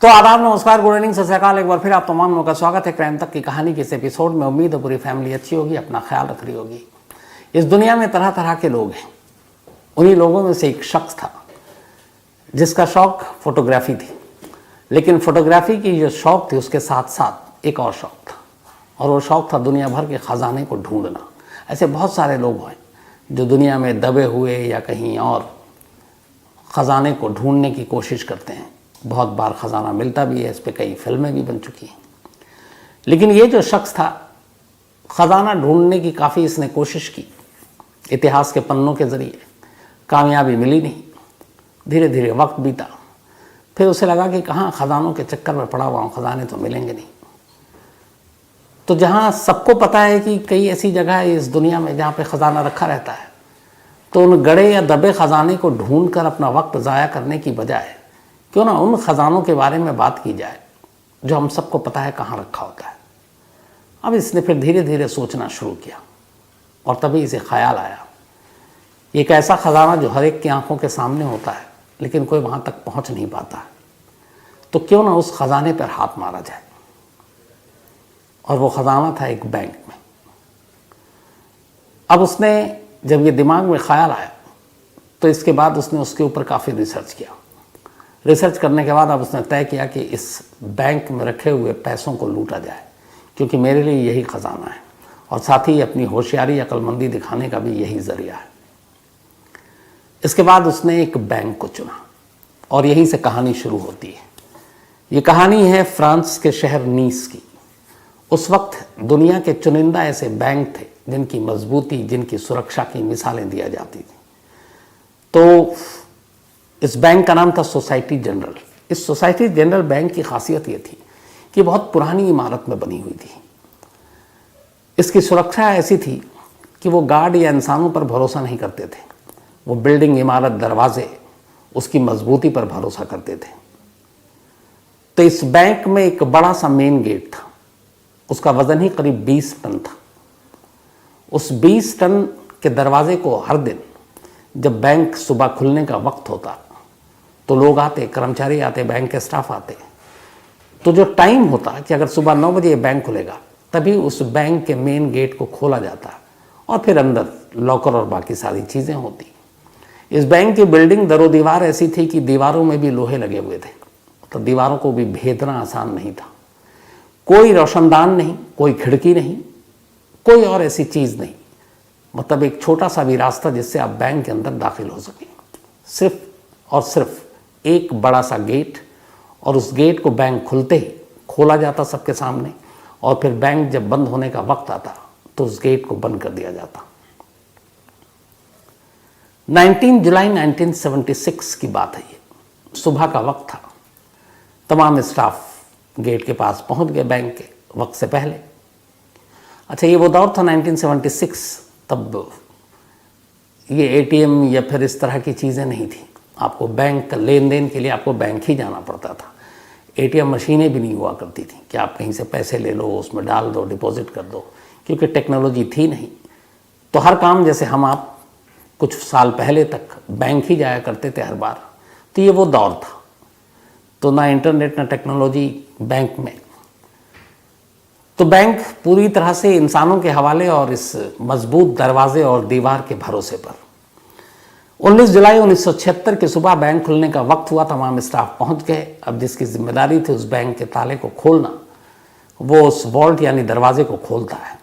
तो आदाब, नमस्कार, गुड इवनिंग, सत श्री अकाल। एक बार फिर आप तमाम लोगों का स्वागत है क्राइम तक की कहानी के इस एपिसोड में। उम्मीद है पूरी फैमिली अच्छी होगी, अपना ख्याल रख रही होगी। इस दुनिया में तरह तरह के लोग हैं। उन्हीं लोगों में से एक शख्स था जिसका शौक फोटोग्राफी थी, लेकिन फोटोग्राफी की जो शौक थी उसके साथ साथ एक और शौक था, और वो शौक था दुनिया भर के ख़जाने को ढूंढना। ऐसे बहुत सारे लोग हैं जो दुनिया में दबे हुए या कहीं और ख़जाने को ढूंढने की कोशिश करते हैं। बहुत बार ख़जाना मिलता भी है, इस पर कई फिल्में भी बन चुकी हैं। लेकिन ये जो शख्स था, ख़जाना ढूंढने की काफ़ी इसने कोशिश की, इतिहास के पन्नों के ज़रिए कामयाबी मिली नहीं। धीरे धीरे वक्त बीता, फिर उसे लगा कि कहाँ ख़जानों के चक्कर में पड़ा हुआ हूँ, ख़जाने तो मिलेंगे नहीं। तो जहाँ सबको पता है कि कई ऐसी जगह है इस दुनिया में जहाँ पे ख़जाना रखा रहता है, तो उन गड़े या दबे ख़जाने को ढूंढ कर अपना वक्त ज़ाया करने की बजाय क्यों ना उन ख़जानों के बारे में बात की जाए जो हम सबको पता है कहाँ रखा होता है। अब इसने फिर धीरे धीरे सोचना शुरू किया, और तभी इसे ख्याल आया, एक ऐसा ख़जाना जो हर एक की आंखों के सामने होता है लेकिन कोई वहाँ तक पहुँच नहीं पाता है, तो क्यों ना उस ख़जाने पर हाथ मारा जाए। और वो ख़जाना था एक बैंक में। अब उसने जब ये दिमाग में ख्याल आया तो इसके बाद उसने उसके ऊपर काफ़ी रिसर्च किया। रिसर्च करने के बाद अब उसने तय किया कि इस बैंक में रखे हुए पैसों को लूटा जाए, क्योंकि मेरे लिए यही ख़जाना है, और साथ ही अपनी होशियारी, अक्लमंदी दिखाने का भी यही ज़रिया है। इसके बाद उसने एक बैंक को चुना, और यहीं से कहानी शुरू होती है। ये कहानी है फ्रांस के शहर नीस की। उस वक्त दुनिया के चुनिंदा ऐसे बैंक थे जिनकी मजबूती, जिनकी सुरक्षा की मिसालें दिया जाती थी। तो इस बैंक का नाम था सोसाइटी जनरल। इस सोसाइटी जनरल बैंक की खासियत ये थी कि बहुत पुरानी इमारत में बनी हुई थी। इसकी सुरक्षा ऐसी थी कि वो गार्ड या इंसानों पर भरोसा नहीं करते थे, वो बिल्डिंग, इमारत, दरवाजे, उसकी मजबूती पर भरोसा करते थे। तो इस बैंक में एक बड़ा सा मेन गेट था, उसका वजन ही करीब 20 टन था। उस 20 टन के दरवाजे को हर दिन जब बैंक सुबह खुलने का वक्त होता तो लोग आते, कर्मचारी आते, बैंक के स्टाफ आते। तो जो टाइम होता कि अगर सुबह 9 बजे बैंक खुलेगा, तभी उस बैंक के मेन गेट को खोला जाता और फिर अंदर लॉकर और बाकी सारी चीज़ें होती। इस बैंक की बिल्डिंग दरो दीवार ऐसी थी कि दीवारों में भी लोहे लगे हुए थे, तो दीवारों को भी भेदना आसान नहीं था। कोई रोशनदान नहीं, कोई खिड़की नहीं, कोई और ऐसी चीज़ नहीं, मतलब एक छोटा सा भी रास्ता जिससे आप बैंक के अंदर दाखिल हो सकें। सिर्फ और सिर्फ एक बड़ा सा गेट, और उस गेट को बैंक खुलते ही खोला जाता सबके सामने, और फिर बैंक जब बंद होने का वक्त आता तो उस गेट को बंद कर दिया जाता। 19 जुलाई 1976 की बात है ये। सुबह का वक्त था। तमाम स्टाफ गेट के पास पहुंच गए बैंक के वक्त से पहले। अच्छा, ये वो दौर था 1976। तब ये एटीएम या फिर इस तरह की चीज़ें नहीं थी। आपको बैंक का लेन देन के लिए आपको बैंक ही जाना पड़ता था। एटीएम मशीनें भी नहीं हुआ करती थी कि आप कहीं से पैसे ले लो, उसमें डाल दो, डिपॉजिट कर दो, क्योंकि टेक्नोलॉजी थी नहीं। तो हर काम, जैसे हम आप कुछ साल पहले तक बैंक ही जाया करते थे हर बार, तो ये वो दौर था। तो ना इंटरनेट, ना टेक्नोलॉजी बैंक में। तो बैंक पूरी तरह से इंसानों के हवाले और इस मजबूत दरवाजे और दीवार के भरोसे पर। 19 जुलाई 1976 की सुबह बैंक खुलने का वक्त हुआ। तमाम स्टाफ पहुंच गए। अब जिसकी जिम्मेदारी थी उस बैंक के ताले को खोलना, वो उस वॉल्ट यानी दरवाजे को खोलता है,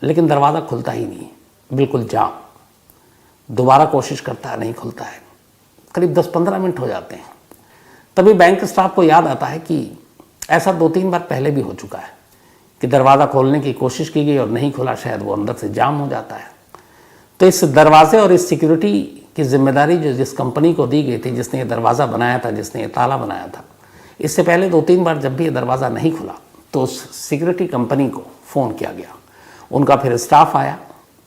लेकिन दरवाज़ा खुलता ही नहीं, बिल्कुल जाम। दोबारा कोशिश करता है, नहीं खुलता है। करीब 10-15 मिनट हो जाते हैं। तभी बैंक स्टाफ को याद आता है कि ऐसा 2-3 बार पहले भी हो चुका है कि दरवाज़ा खोलने की कोशिश की गई और नहीं खुला, शायद वो अंदर से जाम हो जाता है। तो इस दरवाजे और इस सिक्योरिटी की जिम्मेदारी जो जिस कंपनी को दी गई थी, जिसने ये दरवाज़ा बनाया था, जिसने ये ताला बनाया था, इससे पहले 2-3 बार जब भी ये दरवाज़ा नहीं खुला तो उस सिक्योरिटी कंपनी को फ़ोन किया गया। उनका फिर स्टाफ आया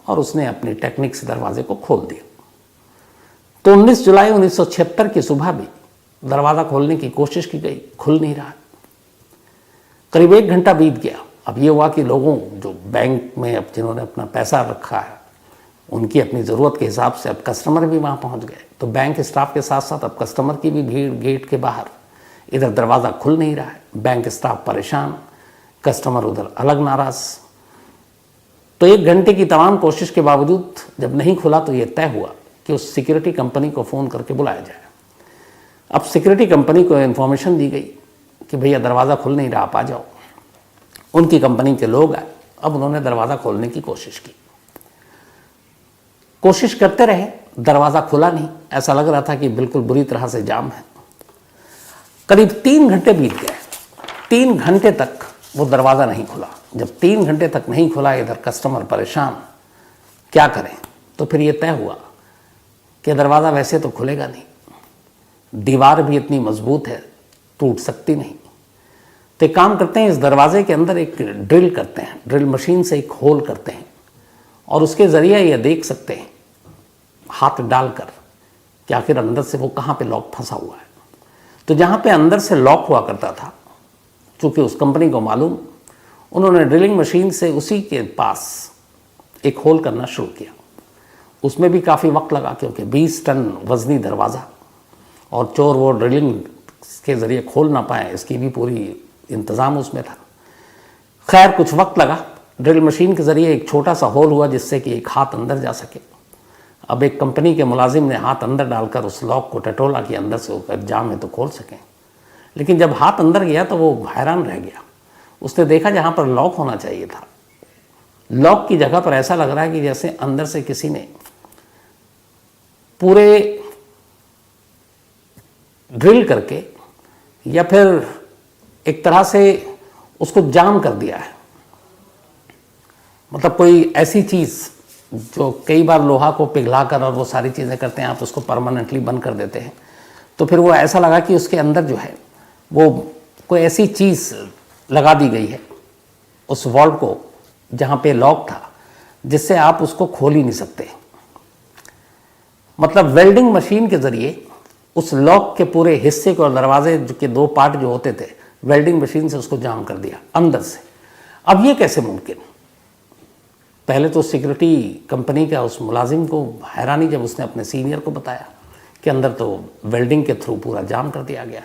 और उसने अपनी टेक्निक से दरवाजे को खोल दिया। तो 19 जुलाई 1976 की सुबह भी दरवाज़ा खोलने की कोशिश की गई, खुल नहीं रहा। करीब 1 घंटा बीत गया। अब ये हुआ कि लोगों जो बैंक में अब जिन्होंने अपना पैसा रखा है, उनकी अपनी ज़रूरत के हिसाब से अब कस्टमर भी वहाँ पहुँच गए। तो बैंक स्टाफ के साथ साथ अब कस्टमर की भी भीड़ गेट के बाहर इधर दरवाज़ा खुल नहीं रहा है, बैंक स्टाफ परेशान, कस्टमर उधर अलग नाराज़। तो 1 घंटे की तमाम कोशिश के बावजूद जब नहीं खुला तो ये तय हुआ कि उस सिक्योरिटी कंपनी को फ़ोन करके बुलाया जाए। अब सिक्योरिटी कंपनी को इन्फॉर्मेशन दी गई कि भैया दरवाज़ा खुल नहीं रहा, आप आ जाओ। उनकी कंपनी के लोग आए। अब उन्होंने दरवाज़ा खोलने की कोशिश की, कोशिश करते रहे, दरवाज़ा खुला नहीं। ऐसा लग रहा था कि बिल्कुल बुरी तरह से जाम है। करीब 3 घंटे बीत गए। 3 घंटे तक वो दरवाज़ा नहीं खुला। जब 3 घंटे तक नहीं खुला, इधर कस्टमर परेशान, क्या करें। तो फिर ये तय हुआ कि दरवाज़ा वैसे तो खुलेगा नहीं, दीवार भी इतनी मजबूत है, टूट सकती नहीं। तो एक काम करते हैं, इस दरवाजे के अंदर एक ड्रिल करते हैं, ड्रिल मशीन से एक होल करते हैं और उसके ज़रिए ये देख सकते हैं हाथ डालकर कि आखिर अंदर से वो कहाँ पे लॉक फंसा हुआ है। तो जहाँ पे अंदर से लॉक हुआ करता था, चूँकि उस कंपनी को मालूम, उन्होंने ड्रिलिंग मशीन से उसी के पास एक होल करना शुरू किया। उसमें भी काफ़ी वक्त लगा, क्योंकि 20 टन वज़नी दरवाज़ा और चोर वो ड्रिलिंग के ज़रिए खोल ना पाए, इसकी भी पूरी इंतज़ाम उसमें था। खैर कुछ वक्त लगा। ड्रिल मशीन के ज़रिए एक छोटा सा होल हुआ जिससे कि एक हाथ अंदर जा सके। अब एक कंपनी के मुलाजिम ने हाथ अंदर डालकर उस लॉक को टटोला कि अंदर से होकर जाम है तो खोल सकें। लेकिन जब हाथ अंदर गया तो वो हैरान रह गया। उसने देखा जहाँ पर लॉक होना चाहिए था, लॉक की जगह पर ऐसा लग रहा है कि जैसे अंदर से किसी ने पूरे ड्रिल करके या फिर एक तरह से उसको जाम कर दिया है। मतलब कोई ऐसी चीज़ जो कई बार लोहा को पिघलाकर और वो सारी चीज़ें करते हैं, आप उसको परमानेंटली बंद कर देते हैं। तो फिर वो ऐसा लगा कि उसके अंदर जो है वो कोई ऐसी चीज़ लगा दी गई है उस वॉल्व को जहाँ पे लॉक था, जिससे आप उसको खोल ही नहीं सकते। मतलब वेल्डिंग मशीन के ज़रिए उस लॉक के पूरे हिस्से को और दरवाजे के 2 पार्ट जो होते थे, वेल्डिंग मशीन से उसको जाम कर दिया अंदर से। अब ये कैसे मुमकिन? पहले तो सिक्योरिटी कंपनी का उस मुलाजिम को हैरानी जब उसने अपने सीनियर को बताया कि अंदर तो वेल्डिंग के थ्रू पूरा जाम कर दिया गया।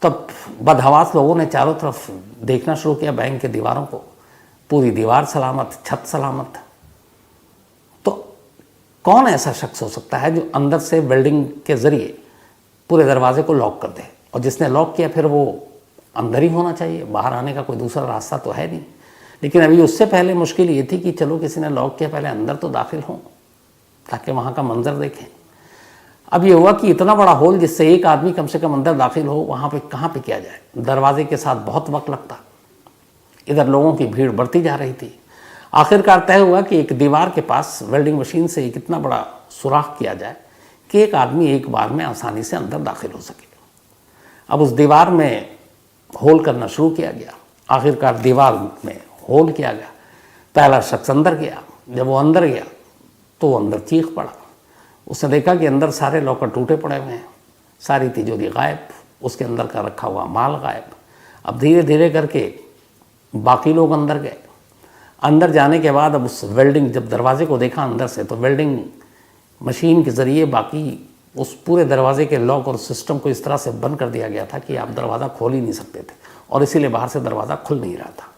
तब बदहवास लोगों ने चारों तरफ देखना शुरू किया, बैंक के दीवारों को, पूरी दीवार सलामत, छत सलामत। तो कौन ऐसा शख्स हो सकता है जो अंदर से वेल्डिंग के ज़रिए पूरे दरवाजे को लॉक कर दे? और जिसने लॉक किया फिर वो अंदर ही होना चाहिए, बाहर आने का कोई दूसरा रास्ता तो है नहीं। लेकिन अभी उससे पहले मुश्किल ये थी कि चलो किसी ने लॉक किया, पहले अंदर तो दाखिल हों ताकि वहाँ का मंजर देखें। अब ये हुआ कि इतना बड़ा होल जिससे एक आदमी कम से कम अंदर दाखिल हो, वहाँ पे कहाँ पे किया जाए? दरवाजे के साथ बहुत वक्त लगता। इधर लोगों की भीड़ बढ़ती जा रही थी। आखिरकार तय हुआ कि एक दीवार के पास वेल्डिंग मशीन से एक इतना बड़ा सुराख किया जाए कि एक आदमी एक बार में आसानी से अंदर दाखिल हो सके। अब उस दीवार में होल करना शुरू किया गया। आखिरकार दीवार में होल किया गया। पहला शख्स अंदर गया। जब वो अंदर गया तो वो अंदर चीख पड़ा। उसने देखा कि अंदर सारे लॉकर टूटे पड़े हुए हैं, सारी तिजोरी गायब, उसके अंदर का रखा हुआ माल गायब। अब धीरे धीरे करके बाकी लोग अंदर गए। अंदर जाने के बाद अब उस वेल्डिंग, जब दरवाजे को देखा अंदर से, तो वेल्डिंग मशीन के ज़रिए बाकी उस पूरे दरवाजे के लॉक और सिस्टम को इस तरह से बंद कर दिया गया था कि आप दरवाज़ा खोल ही नहीं सकते थे, और इसीलिए बाहर से दरवाज़ा खुल नहीं रहा था।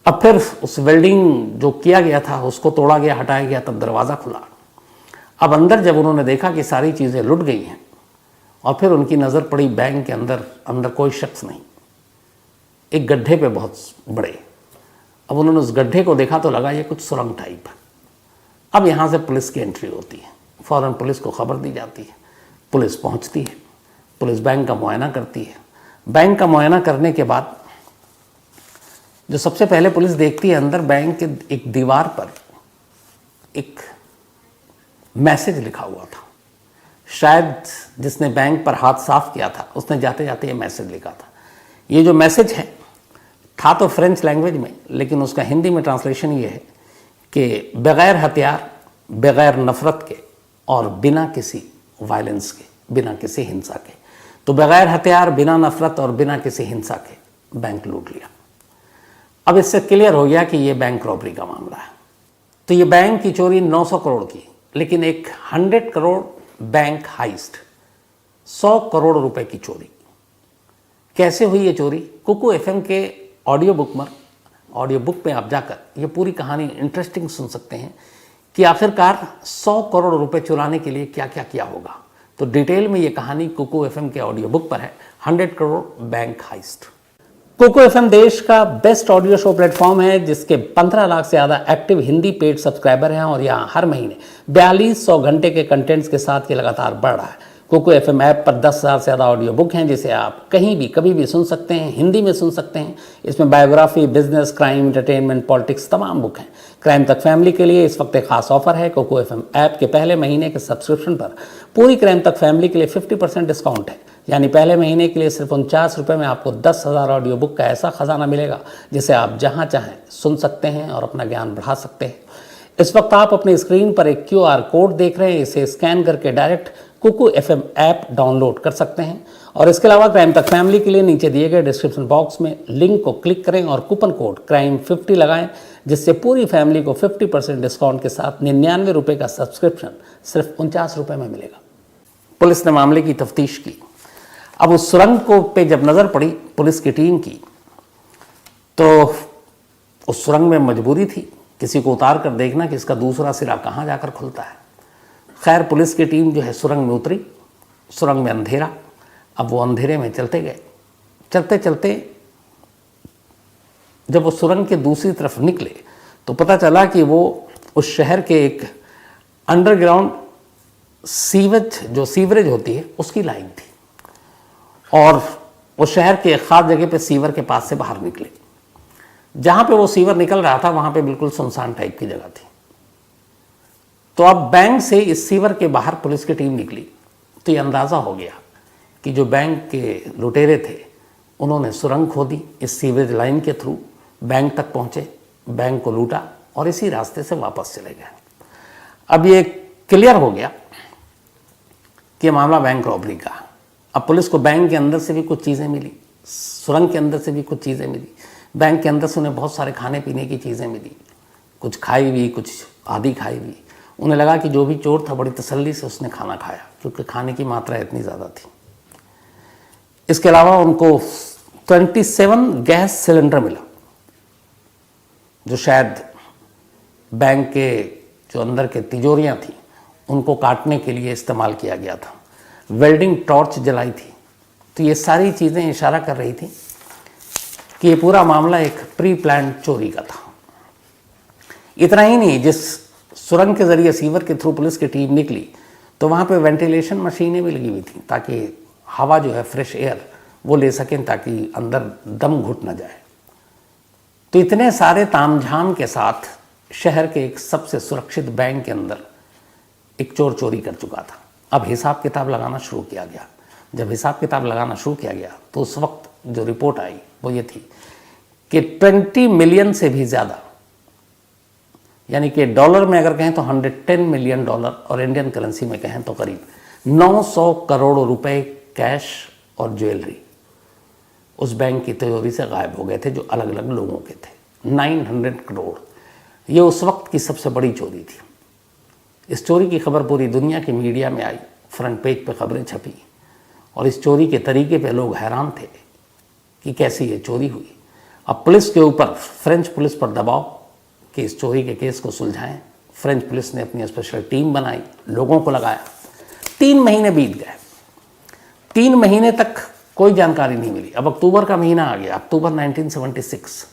अब फिर उस वेल्डिंग जो किया गया था उसको तोड़ा गया, हटाया गया, तब दरवाज़ा खुला। अब अंदर जब उन्होंने देखा कि सारी चीज़ें लुट गई हैं, और फिर उनकी नज़र पड़ी बैंक के अंदर कोई शख्स नहीं, एक गड्ढे पे बहुत बड़े। अब उन्होंने उस गड्ढे को देखा तो लगा ये कुछ सुरंग टाइप है। अब यहाँ से पुलिस की एंट्री होती है, फ़ौरन पुलिस को खबर दी जाती है, पुलिस पहुँचती है, पुलिस बैंक का मुआयना करती है। बैंक का मुआयना करने के बाद जो सबसे पहले पुलिस देखती है, अंदर बैंक के एक दीवार पर एक मैसेज लिखा हुआ था। शायद जिसने बैंक पर हाथ साफ किया था उसने जाते जाते ये मैसेज लिखा था। ये जो मैसेज है था तो फ्रेंच लैंग्वेज में, लेकिन उसका हिंदी में ट्रांसलेशन ये है कि बग़ैर हथियार, बग़ैर नफ़रत के और बिना किसी वायलेंस के, बिना किसी हिंसा के। तो बग़ैर हथियार, बिना नफ़रत और बिना किसी हिंसा के बैंक लूट लिया। अब इससे क्लियर हो गया कि ये बैंक रॉबरी का मामला है। तो ये बैंक की चोरी 900 करोड़ की, लेकिन एक 100 करोड़ बैंक हाइस्ट, 100 करोड़ रुपए की चोरी, कैसे हुई ये चोरी? कुकू एफएम के ऑडियो बुक में आप जाकर ये पूरी कहानी इंटरेस्टिंग सुन सकते हैं कि आखिरकार 100 करोड़ रुपए चुराने के लिए क्या क्या किया होगा। तो डिटेल में ये कहानी कुकू एफएम के ऑडियो बुक पर है, 100 crore bank heist. Kuku FM देश का बेस्ट ऑडियो शो प्लेटफॉर्म है जिसके 15 लाख से ज़्यादा एक्टिव हिंदी पेड सब्सक्राइबर हैं और यहाँ हर महीने 4200 घंटे के कंटेंट्स के साथ ये लगातार बढ़ रहा है। कुकू एफएम ऐप पर 10,000 से ज़्यादा ऑडियो बुक हैं जिसे आप कहीं भी कभी भी सुन सकते हैं, हिंदी में सुन सकते हैं। इसमें biography, business, crime, entertainment, politics तमाम बुक हैं। क्राइम तक फैमिली के लिए इस वक्त एक खास ऑफर है। कुकू एफएम ऐप के पहले महीने के सब्सक्रिप्शन पर पूरी क्राइम तक फैमिली के लिए 50% डिस्काउंट है। यानी पहले महीने के लिए सिर्फ 49 रुपये में आपको 10,000 ऑडियो बुक का ऐसा खजाना मिलेगा जिसे आप जहाँ चाहें सुन सकते हैं और अपना ज्ञान बढ़ा सकते हैं। इस वक्त आप अपनी स्क्रीन पर एक QR कोड देख रहे हैं, इसे स्कैन करके direct Kuku FM app download कर सकते हैं। और इसके अलावा क्राइम तक फैमिली के लिए नीचे दिए गए डिस्क्रिप्शन बॉक्स में लिंक को क्लिक करें और कूपन कोड CRIME50 लगाएं, जिससे पूरी फैमिली को 50% डिस्काउंट के साथ 99 रुपये का सब्सक्रिप्शन सिर्फ 49 रुपये में मिलेगा। पुलिस ने मामले की तफ्तीश की। अब उस सुरंग को पे जब नज़र पड़ी पुलिस की टीम की, तो उस सुरंग में मजबूरी थी किसी को उतार कर देखना कि इसका दूसरा सिरा कहाँ जाकर खुलता है। खैर पुलिस की टीम जो है सुरंग में उतरी। सुरंग में अंधेरा। अब वो अंधेरे में चलते गए। चलते चलते जब वो सुरंग के दूसरी तरफ निकले तो पता चला कि वो उस शहर के एक अंडरग्राउंड सीवरेज होती है उसकी लाइन थी। और वो शहर के एक खास जगह पे सीवर के पास से बाहर निकले। जहाँ पे वो सीवर निकल रहा था वहाँ पे बिल्कुल सुनसान टाइप की जगह थी। तो अब बैंक से इस सीवर के बाहर पुलिस की टीम निकली तो ये अंदाज़ा हो गया कि जो बैंक के लुटेरे थे उन्होंने सुरंग खोदी, इस सीवरेज लाइन के थ्रू बैंक तक पहुँचे, बैंक को लूटा और इसी रास्ते से वापस चले गए। अब ये क्लियर हो गया कि मामला बैंक रॉबरी का। अब पुलिस को बैंक के अंदर से भी कुछ चीज़ें मिली, सुरंग के अंदर से भी कुछ चीज़ें मिली, बैंक के अंदर से उन्हें बहुत सारे खाने पीने की चीज़ें मिली, कुछ खाई हुई, कुछ आधी खाई हुई। उन्हें लगा कि जो भी चोर था बड़ी तसल्ली से उसने खाना खाया क्योंकि खाने की मात्रा इतनी ज़्यादा थी। इसके अलावा उनको 27 गैस सिलेंडर मिला जो शायद बैंक के जो अंदर के तिजोरियाँ थी उनको काटने के लिए इस्तेमाल किया गया था। वेल्डिंग टॉर्च जलाई थी। तो ये सारी चीज़ें इशारा कर रही थी कि ये पूरा मामला एक प्री प्लान चोरी का था। इतना ही नहीं, जिस सुरंग के ज़रिए सीवर के थ्रू पुलिस की टीम निकली तो वहाँ पे वेंटिलेशन मशीनें भी लगी हुई थी ताकि हवा जो है फ्रेश एयर वो ले सकें ताकि अंदर दम घुट ना जाए। तो इतने सारे तामझाम के साथ शहर के एक सबसे सुरक्षित बैंक के अंदर एक चोर चोरी कर चुका था। अब हिसाब किताब लगाना शुरू किया गया। जब हिसाब किताब लगाना शुरू किया गया तो उस वक्त जो रिपोर्ट आई वो ये थी कि 20 मिलियन से भी ज़्यादा, यानी कि डॉलर में अगर कहें तो 110 मिलियन डॉलर और इंडियन करेंसी में कहें तो करीब 900 करोड़ रुपए कैश और ज्वेलरी उस बैंक की तिजोरी से गायब हो गए थे जो अलग अलग लोगों के थे। 900 करोड़, ये उस वक्त की सबसे बड़ी चोरी थी। इस चोरी की खबर पूरी दुनिया की मीडिया में आई, फ्रंट पेज पे खबरें छपी और इस चोरी के तरीके पे लोग हैरान थे कि कैसे ये चोरी हुई। अब पुलिस के ऊपर, फ्रेंच पुलिस पर दबाव कि इस चोरी के केस को सुलझाएं। फ्रेंच पुलिस ने अपनी स्पेशल टीम बनाई, लोगों को लगाया। 3 महीने बीत गए। 3 महीने तक कोई जानकारी नहीं मिली। अब अक्टूबर का महीना आ गया, अक्टूबर 1976।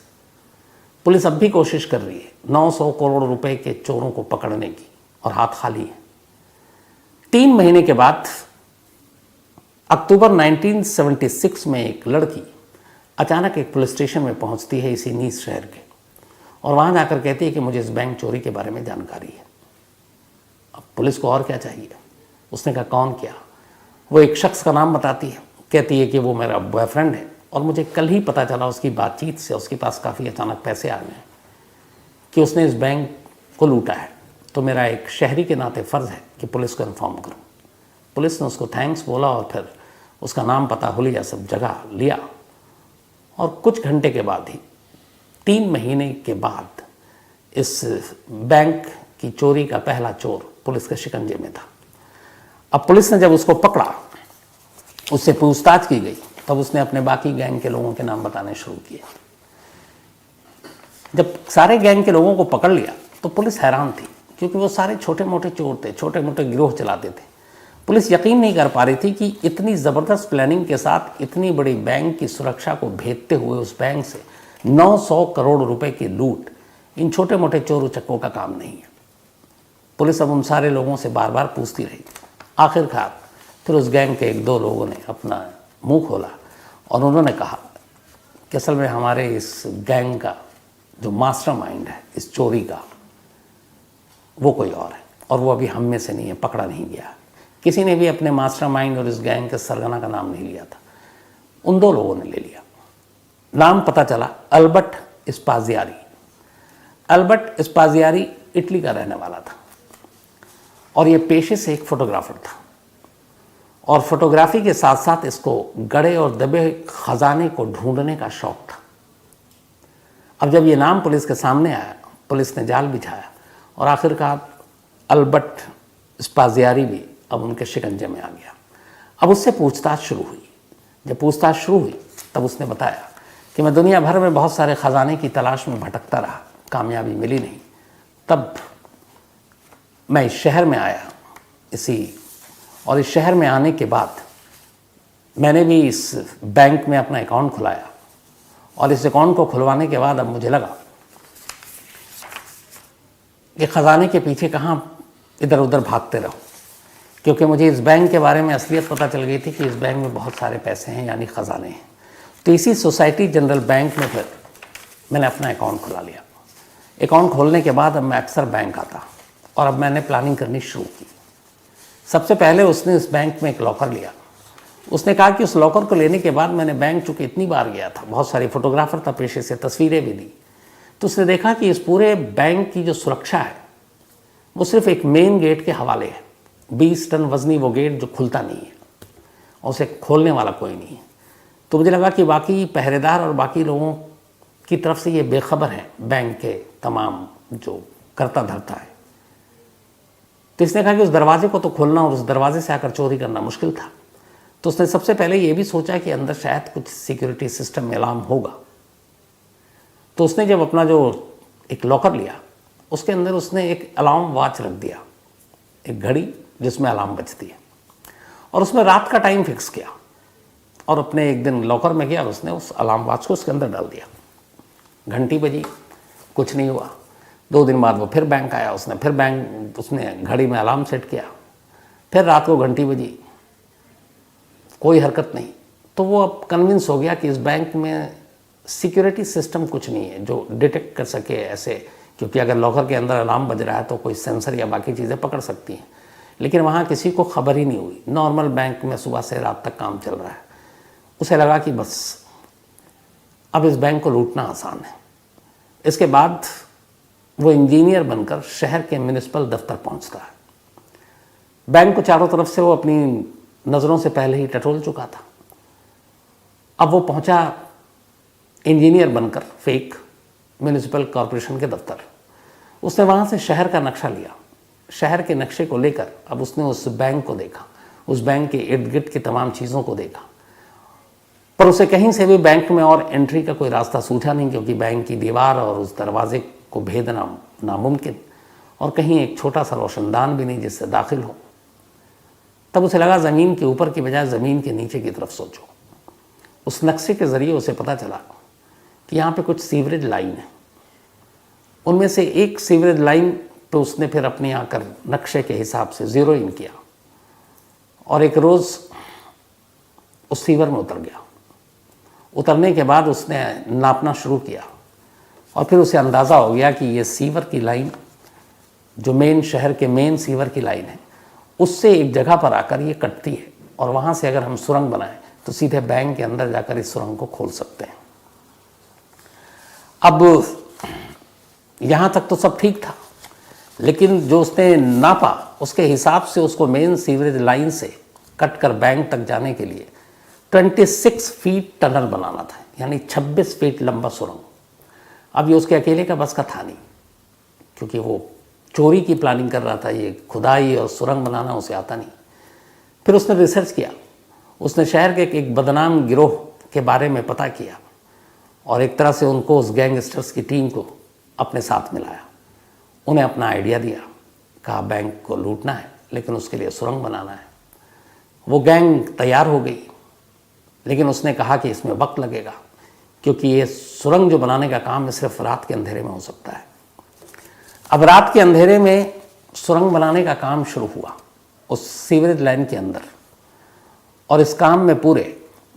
पुलिस अब भी कोशिश कर रही है 900 करोड़ रुपए के चोरों को पकड़ने की और हाथ खाली है। 3 महीने के बाद अक्टूबर 1976 में एक लड़की अचानक एक पुलिस स्टेशन में पहुंचती है इसी नीस शहर के और वहां जाकर कहती है कि मुझे इस बैंक चोरी के बारे में जानकारी है। अब पुलिस को और क्या चाहिए। उसने कहा कौन क्या। वो एक शख्स का नाम बताती है, कहती है कि वो मेरा बॉयफ्रेंड है और मुझे कल ही पता चला उसकी बातचीत से उसके पास काफ़ी अचानक पैसे आ गए कि उसने इस बैंक को लूटा है। तो मेरा एक शहरी के नाते फ़र्ज़ है कि पुलिस को इन्फॉर्म करूं। पुलिस ने उसको थैंक्स बोला और फिर उसका नाम पता हुलिया सब जगह लिया और कुछ घंटे के बाद ही 3 महीने के बाद इस बैंक की चोरी का पहला चोर पुलिस के शिकंजे में था। अब पुलिस ने जब उसको पकड़ा, उससे पूछताछ की गई तब उसने अपने बाकी गैंग के लोगों के नाम बताने शुरू किए। जब सारे गैंग के लोगों को पकड़ लिया तो पुलिस हैरान थी, क्योंकि वो सारे छोटे मोटे चोर थे, छोटे मोटे गिरोह चलाते थे। पुलिस यकीन नहीं कर पा रही थी कि इतनी ज़बरदस्त प्लानिंग के साथ इतनी बड़ी बैंक की सुरक्षा को भेदते हुए उस बैंक से 900 करोड़ रुपए की लूट इन छोटे मोटे चोर उचक्कों का काम नहीं है। पुलिस अब उन सारे लोगों से बार बार पूछती रही। आखिरकार फिर उस गैंग के एक दो लोगों ने अपना मुंह खोला और उन्होंने कहा कि असल में हमारे इस गैंग का जो मास्टरमाइंड है इस चोरी का, वो कोई और है, और वो अभी हम में से नहीं है, पकड़ा नहीं गया। किसी ने भी अपने मास्टरमाइंड और इस गैंग के सरगना का नाम नहीं लिया था। उन दो लोगों ने ले लिया। नाम पता चला अल्बर्ट स्पाजियारी। अल्बर्ट स्पाजियारी इटली का रहने वाला था और ये पेशे से एक फोटोग्राफर था, और फोटोग्राफी के साथ साथ इसको गड़े और दबे खजाने को ढूंढने का शौक था। अब जब ये नाम पुलिस के सामने आया, पुलिस ने जाल बिछाया और आखिरकार अल्बर्ट स्पाजियारी भी अब उनके शिकंजे में आ गया। अब उससे पूछताछ शुरू हुई। जब पूछताछ शुरू हुई तब उसने बताया कि मैं दुनिया भर में बहुत सारे ख़जाने की तलाश में भटकता रहा, कामयाबी मिली नहीं। तब मैं इस शहर में आया और इस शहर में आने के बाद मैंने भी इस बैंक में अपना अकाउंट खुलाया, और इस अकाउंट को खुलवाने के बाद अब मुझे लगा कि ख़जाने के पीछे कहाँ इधर उधर भागते रहो, क्योंकि मुझे इस बैंक के बारे में असलियत पता चल गई थी कि इस बैंक में बहुत सारे पैसे हैं, यानी ख़जाने हैं। तो इसी सोसाइटी जनरल बैंक में फिर मैंने अपना अकाउंट खुला लिया। अकाउंट खोलने के बाद अब मैं अक्सर बैंक आता और अब मैंने प्लानिंग करनी शुरू की। सबसे पहले उसने इस बैंक में एक लॉकर लिया। उसने कहा कि उस लॉकर को लेने के बाद मैंने बैंक चूँकि इतनी बार गया था, बहुत सारे फोटोग्राफर था पेशे से, तस्वीरें भी ली, तो उसने देखा कि इस पूरे बैंक की जो सुरक्षा है वो सिर्फ एक मेन गेट के हवाले है। 20 टन वजनी वो गेट जो खुलता नहीं है और उसे खोलने वाला कोई नहीं है। तो मुझे लगा कि बाकी पहरेदार और बाकी लोगों की तरफ से ये बेखबर है बैंक के तमाम जो करता धरता है। तो इसने कहा कि उस दरवाजे को तो खोलना और उस दरवाजे से आकर चोरी करना मुश्किल था। तो उसने सबसे पहले ये भी सोचा कि अंदर शायद कुछ सिक्योरिटी सिस्टम में अलार्म होगा। तो उसने जब अपना जो एक लॉकर लिया, उसके अंदर उसने एक अलार्म वॉच रख दिया, एक घड़ी जिसमें अलार्म बजती है, और उसमें रात का टाइम फिक्स किया। और अपने एक दिन लॉकर में गया और उसने उस अलार्म वॉच को उसके अंदर डाल दिया। घंटी बजी, कुछ नहीं हुआ। 2 दिन बाद वो फिर बैंक आया, उसने घड़ी में अलार्म सेट किया। फिर रात को घंटी बजी, कोई हरकत नहीं। तो वो अब कन्विंस हो गया कि इस बैंक में सिक्योरिटी सिस्टम कुछ नहीं है जो डिटेक्ट कर सके ऐसे, क्योंकि अगर लॉकर के अंदर अलार्म बज रहा है तो कोई सेंसर या बाकी चीज़ें पकड़ सकती हैं, लेकिन वहाँ किसी को खबर ही नहीं हुई। नॉर्मल बैंक में सुबह से रात तक काम चल रहा है। उसे लगा कि बस अब इस बैंक को लूटना आसान है। इसके बाद वो इंजीनियर बनकर शहर के म्युनिसिपल दफ्तर पहुँचता है। बैंक को चारों तरफ से वो अपनी नज़रों से पहले ही टटोल चुका था। अब वो पहुंचा इंजीनियर बनकर फेक म्युनिसिपल कॉरपोरेशन के दफ्तर। उसने वहाँ से शहर का नक्शा लिया। शहर के नक्शे को लेकर अब उसने उस बैंक को देखा, उस बैंक के इर्द गिर्द की तमाम चीज़ों को देखा, पर उसे कहीं से भी बैंक में और एंट्री का कोई रास्ता सूझा नहीं, क्योंकि बैंक की दीवार और उस दरवाजे को भेदना नामुमकिन, और कहीं एक छोटा सा रोशनदान भी नहीं जिससे दाखिल हो। तब उसे लगा ज़मीन के ऊपर की बजाय ज़मीन के नीचे की तरफ सोचो। उस नक्शे के ज़रिए उसे पता चला कि यहाँ पे कुछ सीवरेज लाइन है। उनमें से एक सीवरेज लाइन पे उसने फिर अपने आकर नक्शे के हिसाब से ज़ीरो इन किया और एक रोज़ उस सीवर में उतर गया। उतरने के बाद उसने नापना शुरू किया और फिर उसे अंदाज़ा हो गया कि ये सीवर की लाइन जो मेन शहर के मेन सीवर की लाइन है, उससे एक जगह पर आकर ये कटती है, और वहाँ से अगर हम सुरंग बनाएं तो सीधे बैंक के अंदर जाकर इस सुरंग को खोल सकते हैं। अब यहाँ तक तो सब ठीक था, लेकिन जो उसने नापा उसके हिसाब से उसको मेन सीवरेज लाइन से कट कर बैंक तक जाने के लिए 26 फीट टनल बनाना था, यानी 26 फीट लंबा सुरंग। अब ये उसके अकेले का बस का था नहीं, क्योंकि वो चोरी की प्लानिंग कर रहा था। ये खुदाई और सुरंग बनाना उसे आता नहीं। फिर उसने रिसर्च किया। उसने शहर के एक बदनाम गिरोह के बारे में पता किया और एक तरह से उनको, उस गैंगस्टर्स की टीम को अपने साथ मिलाया। उन्हें अपना आइडिया दिया, कहा बैंक को लूटना है लेकिन उसके लिए सुरंग बनाना है। वो गैंग तैयार हो गई, लेकिन उसने कहा कि इसमें वक्त लगेगा क्योंकि ये सुरंग जो बनाने का काम है सिर्फ रात के अंधेरे में हो सकता है। अब रात के अंधेरे में सुरंग बनाने का काम शुरू हुआ उस सीवरेज लाइन के अंदर, और इस काम में पूरे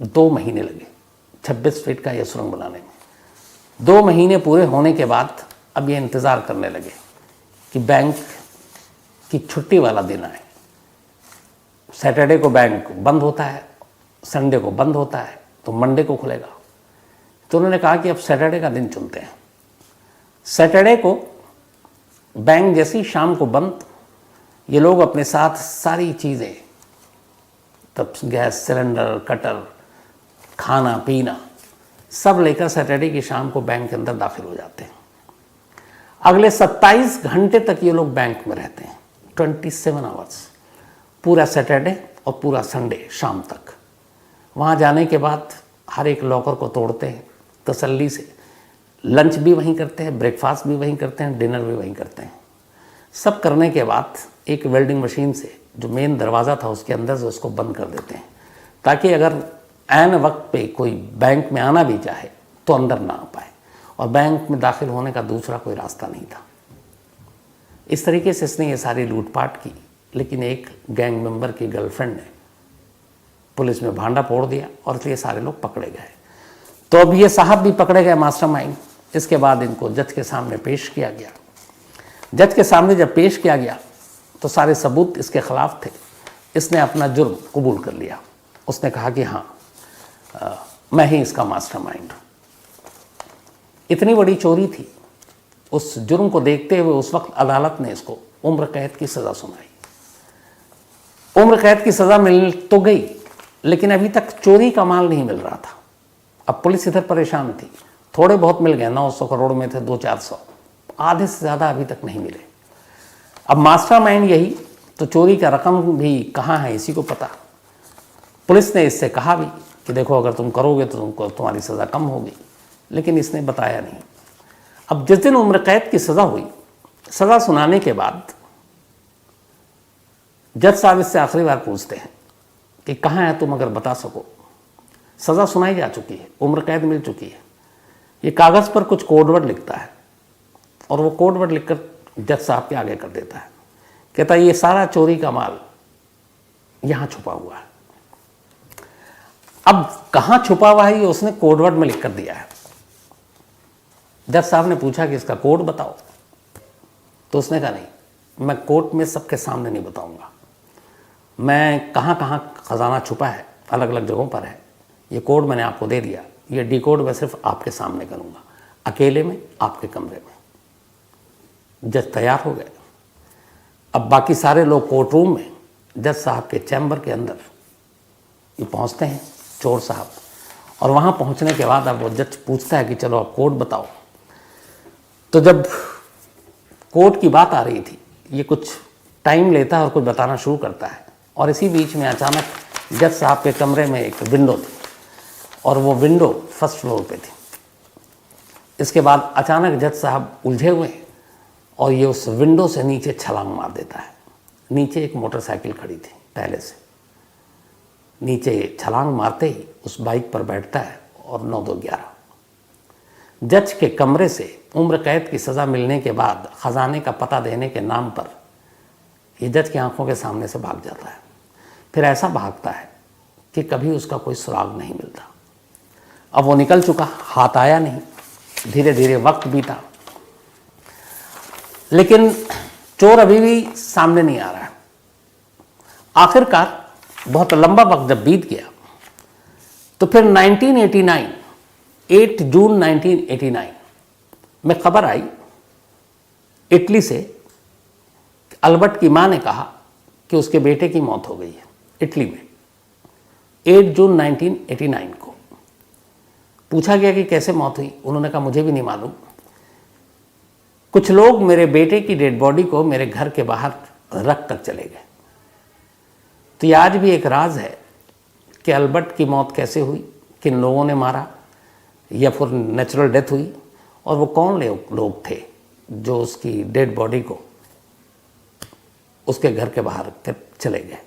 2 महीने लगे। 26 फीट का यह सुरंग बनाने में 2 महीने पूरे होने के बाद अब ये इंतज़ार करने लगे कि बैंक की छुट्टी वाला दिन आए। सैटरडे को बैंक बंद होता है, संडे को बंद होता है, तो मंडे को खुलेगा। तो उन्होंने कहा कि अब सैटरडे का दिन चुनते हैं। सैटरडे को बैंक जैसी शाम को बंद, ये लोग अपने साथ सारी चीज़ें, तब गैस सिलेंडर, कटर, खाना पीना सब लेकर सैटरडे की शाम को बैंक के अंदर दाखिल हो जाते हैं। अगले 27 घंटे तक ये लोग बैंक में रहते हैं, 27 आवर्स, पूरा सैटरडे और पूरा संडे शाम तक। वहाँ जाने के बाद हर एक लॉकर को तोड़ते हैं तसल्ली से, लंच भी वहीं करते हैं, ब्रेकफास्ट भी वहीं करते हैं, डिनर भी वहीं करते हैं। सब करने के बाद एक वेल्डिंग मशीन से जो मेन दरवाज़ा था उसके अंदर से उसको बंद कर देते हैं, ताकि अगर ऐन वक्त पे कोई बैंक में आना भी चाहे तो अंदर ना आ पाए, और बैंक में दाखिल होने का दूसरा कोई रास्ता नहीं था। इस तरीके से इसने ये सारी लूटपाट की, लेकिन एक गैंग मेंबर की गर्लफ्रेंड ने पुलिस में भांडा फोड़ दिया और इसलिए सारे लोग पकड़े गए। तो अब ये साहब भी पकड़े गए, मास्टरमाइंड। इसके बाद इनको जज के सामने पेश किया गया। जज के सामने जब पेश किया गया तो सारे सबूत इसके खिलाफ थे। इसने अपना जुर्म कबूल कर लिया। उसने कहा कि हाँ, मैं ही इसका मास्टरमाइंड हूँ। इतनी बड़ी चोरी थी। उस जुर्म को देखते हुए उस वक्त अदालत ने इसको उम्र कैद की सज़ा सुनाई। उम्र कैद की सज़ा मिल तो गई, लेकिन अभी तक चोरी का माल नहीं मिल रहा था। अब पुलिस इधर परेशान थी। थोड़े बहुत मिल गए, 900 करोड़ में थे 200-400, आधे से ज़्यादा अभी तक नहीं मिले। अब मास्टरमाइंड यही, तो चोरी का रकम भी कहाँ है इसी को पता। पुलिस ने इससे कहा भी कि देखो अगर तुम करोगे तो तुमको तुम्हारी सज़ा कम होगी, लेकिन इसने बताया नहीं। अब जिस दिन उम्र कैद की सज़ा हुई, सज़ा सुनाने के बाद जज साहब इससे आखिरी बार पूछते हैं कि कहाँ है तुम, अगर बता सको। सज़ा सुनाई जा चुकी है, उम्र कैद मिल चुकी है। ये कागज़ पर कुछ कोडवर्ड लिखता है और वो कोडवर्ड लिखकर जज साहब के आगे कर देता है। कहता है ये सारा चोरी का माल यहाँ छुपा हुआ है। अब कहाँ छुपा हुआ है ये उसने कोडवर्ड में लिख कर दिया है। जज साहब ने पूछा कि इसका कोड बताओ, तो उसने कहा नहीं, मैं कोर्ट में सबके सामने नहीं बताऊंगा। मैं कहाँ कहाँ खजाना छुपा है, अलग अलग जगहों पर है, ये कोड मैंने आपको दे दिया। ये डिकोड मैं सिर्फ आपके सामने करूँगा, अकेले में, आपके कमरे में। जज तैयार हो गए। अब बाकी सारे लोग कोर्ट रूम में, जज साहब के चैम्बर के अंदर ये पहुँचते हैं, चोर साहब। और वहाँ पहुँचने के बाद अब वो जज पूछता है कि चलो अब कोड बताओ। तो जब कोर्ट की बात आ रही थी, ये कुछ टाइम लेता है और कुछ बताना शुरू करता है। और इसी बीच में अचानक जज साहब के कमरे में एक विंडो थी और वो विंडो फर्स्ट फ्लोर पे थी। इसके बाद अचानक जज साहब उलझे हुए और ये उस विंडो से नीचे छलांग मार देता है। नीचे एक मोटरसाइकिल खड़ी थी पहले से, नीचे छलांग मारते ही उस बाइक पर बैठता है और 9-2-11 जज के कमरे से उम्र कैद की सज़ा मिलने के बाद ख़जाने का पता देने के नाम पर ये जज की आंखों के सामने से भाग जाता है। फिर ऐसा भागता है कि कभी उसका कोई सुराग नहीं मिलता। अब वो निकल चुका, हाथ आया नहीं। धीरे धीरे वक्त बीता, लेकिन चोर अभी भी सामने नहीं आ रहा है। आखिरकार बहुत लंबा वक्त जब बीत गया तो फिर 1989, 8 जून 1989 में खबर आई इटली से। अल्बर्ट की मां ने कहा कि उसके बेटे की मौत हो गई है इटली में। 8 जून 1989 को पूछा गया कि कैसे मौत हुई। उन्होंने कहा मुझे भी नहीं मालूम। कुछ लोग मेरे बेटे की डेड बॉडी को मेरे घर के बाहर रख कर चले गए। तो ये आज भी एक राज है कि अल्बर्ट की मौत कैसे हुई, किन लोगों ने मारा या फिर नेचुरल डेथ हुई, और वो कौन लोग थे जो उसकी डेड बॉडी को उसके घर के बाहर चले गए।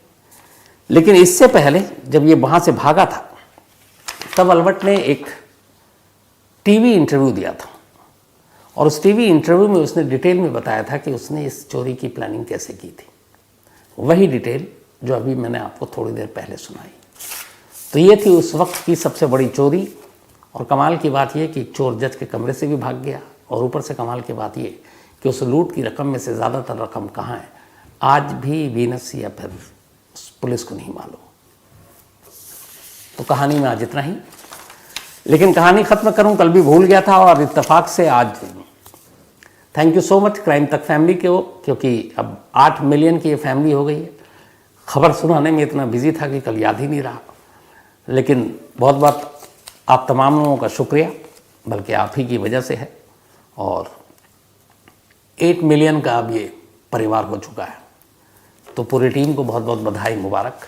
लेकिन इससे पहले जब ये वहाँ से भागा था तब अल्बर्ट ने एक टीवी इंटरव्यू दिया था, और उस टीवी इंटरव्यू में उसने डिटेल में बताया था कि उसने इस चोरी की प्लानिंग कैसे की थी। वही डिटेल जो अभी मैंने आपको थोड़ी देर पहले सुनाई। तो ये थी उस वक्त की सबसे बड़ी चोरी। और कमाल की बात यह कि चोर जज के कमरे से भी भाग गया, और ऊपर से कमाल की बात यह कि उस लूट की रकम में से ज़्यादातर रकम कहाँ है आज भी वीनस या फिर पुलिस को नहीं मालूम। तो कहानी में आज इतना ही, लेकिन कहानी ख़त्म करूं कल भी भूल गया था, और इत्तेफाक से आज thank you so much crime तक फैमिली के हो, क्योंकि अब 8 मिलियन की ये फैमिली हो गई है। खबर सुनाने में इतना बिजी था कि कल याद ही नहीं रहा, लेकिन बहुत बहुत आप तमाम लोगों का शुक्रिया, बल्कि आप ही की वजह से है। और 8 मिलियन का अब ये परिवार हो चुका है, तो पूरी टीम को बहुत बहुत बधाई, मुबारक।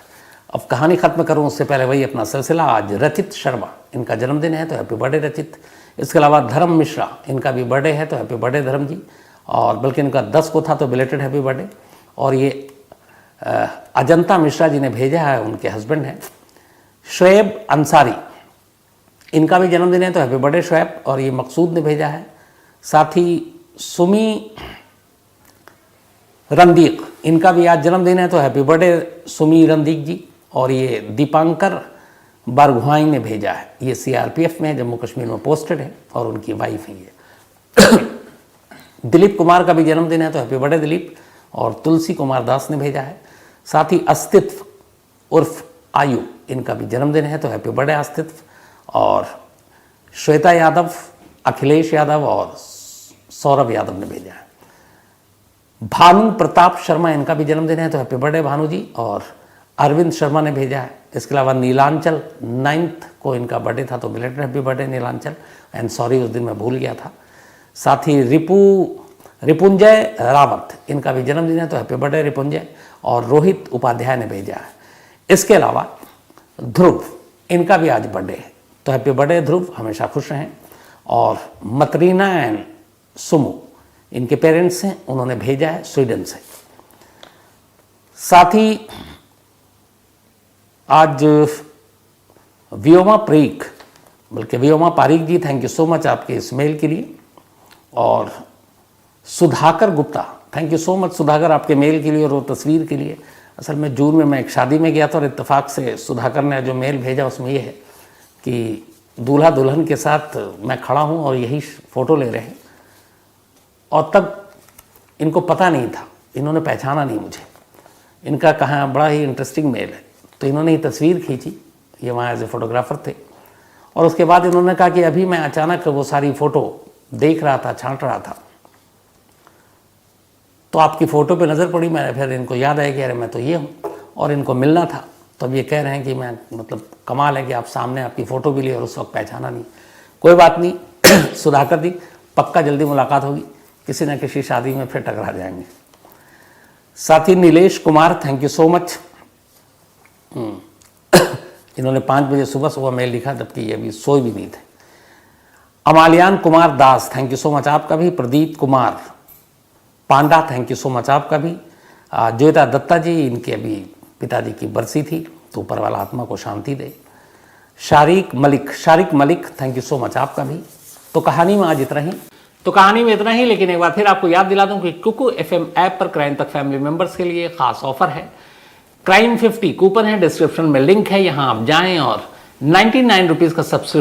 अब कहानी ख़त्म करूं उससे पहले वही अपना सिलसिला। आज रचित शर्मा, इनका जन्मदिन है तो हैप्पी बर्थडे रचित। इसके अलावा धर्म मिश्रा, इनका भी बर्थडे है तो हैप्पी बर्थडे धर्म जी। और बल्कि इनका 10 को था तो बिलेटेड हैप्पी बर्थडे। और ये अजंता मिश्रा जी ने भेजा है, उनके हस्बैंड हैं शुएब अंसारी, इनका भी जन्मदिन है तो हैप्पी बर्थडे शुएब। और ये मकसूद ने भेजा है, साथ ही सुमी रंदीक, इनका भी आज जन्मदिन है तो हैप्पी बर्थडे सुमी रंदीक जी। और ये दीपांकर बारगुहाई ने भेजा है, ये सीआरपीएफ में जम्मू कश्मीर में पोस्टेड है और उनकी वाइफ है ये। दिलीप कुमार का भी जन्मदिन है तो हैप्पी बर्थडे दिलीप। और तुलसी कुमार दास ने भेजा है, साथ ही अस्तित्व उर्फ आयु, इनका भी जन्मदिन है तो हैप्पी बर्थडे अस्तित्व। और श्वेता यादव, अखिलेश यादव और सौरभ यादव ने भेजा है। भानु प्रताप शर्मा, इनका भी जन्मदिन है तो हैप्पी बर्थडे भानु जी। और अरविंद शर्मा ने भेजा है। इसके अलावा नीलांचल 9 को इनका बर्थडे था तो belated happy birthday Nilanchal, and sorry उस दिन मैं भूल गया था। साथ ही रिपुंजय रावत, इनका भी जन्मदिन है तो हैप्पी बर्थडे रिपुंजय। और रोहित उपाध्याय ने भेजा है। इसके अलावा ध्रुव, इनका भी आज बर्थडे है तो हैप्पी बर्थडे ध्रुव, हमेशा खुश रहें। और मतरीना एंड सुमू, इनके पेरेंट्स हैं, उन्होंने भेजा है स्वीडन से। साथ ही आज व्योमा प्रीक, बल्कि व्योमा पारीक जी, थैंक यू सो मच आपके इस मेल के लिए। और Sudhakar Gupta, thank you so much Sudhakar आपके मेल के लिए और वो तस्वीर के लिए। असल में जून में मैं एक शादी में गया था और इत्तेफाक से सुधाकर ने जो मेल भेजा उसमें ये है कि दूल्हा दुल्हन के साथ मैं खड़ा हूँ और यही फ़ोटो ले रहे हैं, और तब इनको पता नहीं था, इन्होंने पहचाना नहीं मुझे। इनका कहाँ बड़ा ही इंटरेस्टिंग मेल है, तो इन्होंने ये तस्वीर खींची, ये वहाँ एज ए फोटोग्राफर थे। और उसके बाद इन्होंने कहा कि अभी मैं अचानक वो सारी फ़ोटो देख रहा था, छांट रहा था, तो आपकी फ़ोटो पे नज़र पड़ी। मैंने फिर इनको याद आया कि अरे मैं तो ये हूँ, और इनको मिलना था। तो अब ये कह रहे हैं कि मैं, मतलब कमाल है कि आप सामने आपकी फ़ोटो भी ली और उस वक्त पहचाना नहीं। कोई बात नहीं सुधाकर जी, पक्का जल्दी मुलाकात होगी, किसी न किसी शादी में फिर टकरा जाएंगे। साथ ही Nilesh Kumar, thank you so much. इन्होंने 5 बजे सुबह मेल लिखा, जबकि ये अभी सोए भी नहीं थे। अमालियान Kumar Das, thank you so much आपका भी। Pradeep Kumar Panda, thank you so much आपका भी। जोयता दत्ता जी, इनके अभी पिताजी की बरसी थी, तो ऊपर वाला आत्मा को शांति दे। Shariq Malik, thank you so much आपका भी। तो कहानी में आज इतना ही, लेकिन एक बार फिर आपको याद दिला दूं कि कुकू FM ऐप पर क्राइम तक फैमिली मेंबर्स के लिए खास ऑफर है। क्राइम 50 कूपन है, डिस्क्रिप्शन में लिंक है, यहाँ आप जाएं और 99 रुपीज़ का सब्सक्रिप्शन